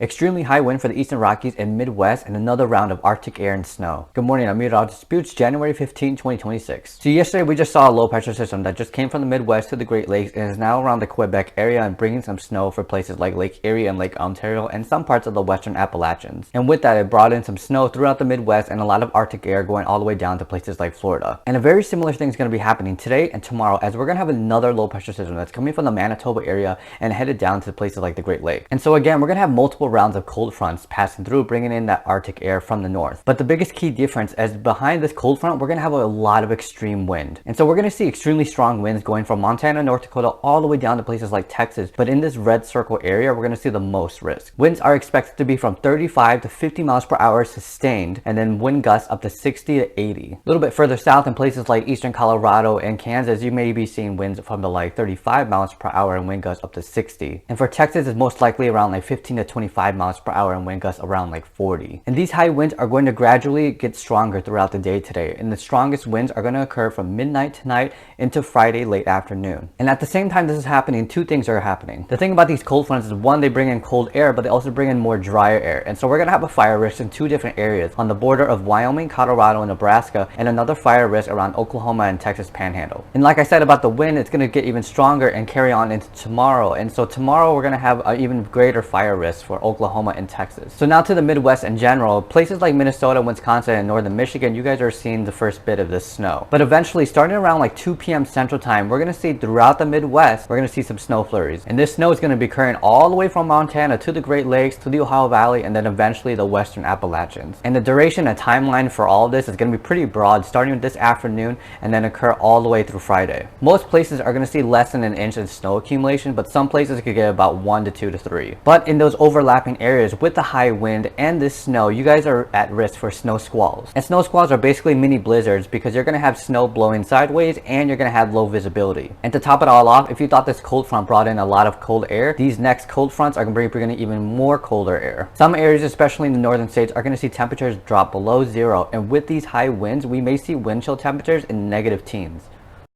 Extremely high wind for the eastern Rockies and Midwest, and another round of Arctic air and snow. Good morning, I'm Meteorologist Disputes, January 15, 2026. So yesterday we just saw a low pressure system that just came from the Midwest to the Great Lakes and is now around the Quebec area and bringing some snow for places like Lake Erie and Lake Ontario and some parts of the western Appalachians. And with that, it brought in some snow throughout the Midwest and a lot of Arctic air going all the way down to places like Florida. And a very similar thing is going to be happening today and tomorrow, as we're going to have another low pressure system that's coming from the Manitoba area and headed down to places like the Great Lakes. And so again, we're going to have multiple rounds of cold fronts passing through, bringing in that Arctic air from the north. But the biggest key difference is behind this cold front, we're going to have a lot of extreme wind. And so we're going to see extremely strong winds going from Montana, North Dakota, all the way down to places like Texas. But in this red circle area, we're going to see the most risk. Winds are expected to be from 35 to 50 miles per hour sustained, and then wind gusts up to 60 to 80. A little bit further south in places like eastern Colorado and Kansas, you may be seeing winds from the like 35 miles per hour and wind gusts up to 60. And for Texas, it's most likely around like 15 to 25 miles per hour and wind gusts around like 40. And these high winds are going to gradually get stronger throughout the day today, and the strongest winds are going to occur from midnight tonight into Friday late afternoon. And at the same time this is happening, two things are happening. The thing about these cold fronts is, one, they bring in cold air, but they also bring in more drier air. And so we're going to have a fire risk in two different areas on the border of Wyoming, Colorado, and Nebraska, and another fire risk around Oklahoma and Texas Panhandle. And like I said about the wind, it's going to get even stronger and carry on into tomorrow. And so tomorrow we're going to have an even greater fire risk for Oklahoma and Texas. So now to the Midwest in general, places like Minnesota, Wisconsin, and northern Michigan, you guys are seeing the first bit of this snow. But eventually, starting around like 2 p.m. Central Time, we're going to see throughout the Midwest, we're going to see some snow flurries. And this snow is going to be occurring all the way from Montana to the Great Lakes, to the Ohio Valley, and then eventually the western Appalachians. And the duration and timeline for all of this is going to be pretty broad, starting with this afternoon and then occur all the way through Friday. Most places are going to see less than an inch of snow accumulation, but some places could get about 1 to 2 to 3. But in those overlapping areas with the high wind and this snow, you guys are at risk for snow squalls. And snow squalls are basically mini blizzards because you're going to have snow blowing sideways and you're going to have low visibility. And to top it all off, if you thought this cold front brought in a lot of cold air, these next cold fronts are going to bring in even more colder air. Some areas, especially in the northern states, are going to see temperatures drop below zero, and with these high winds we may see wind chill temperatures in negative teens.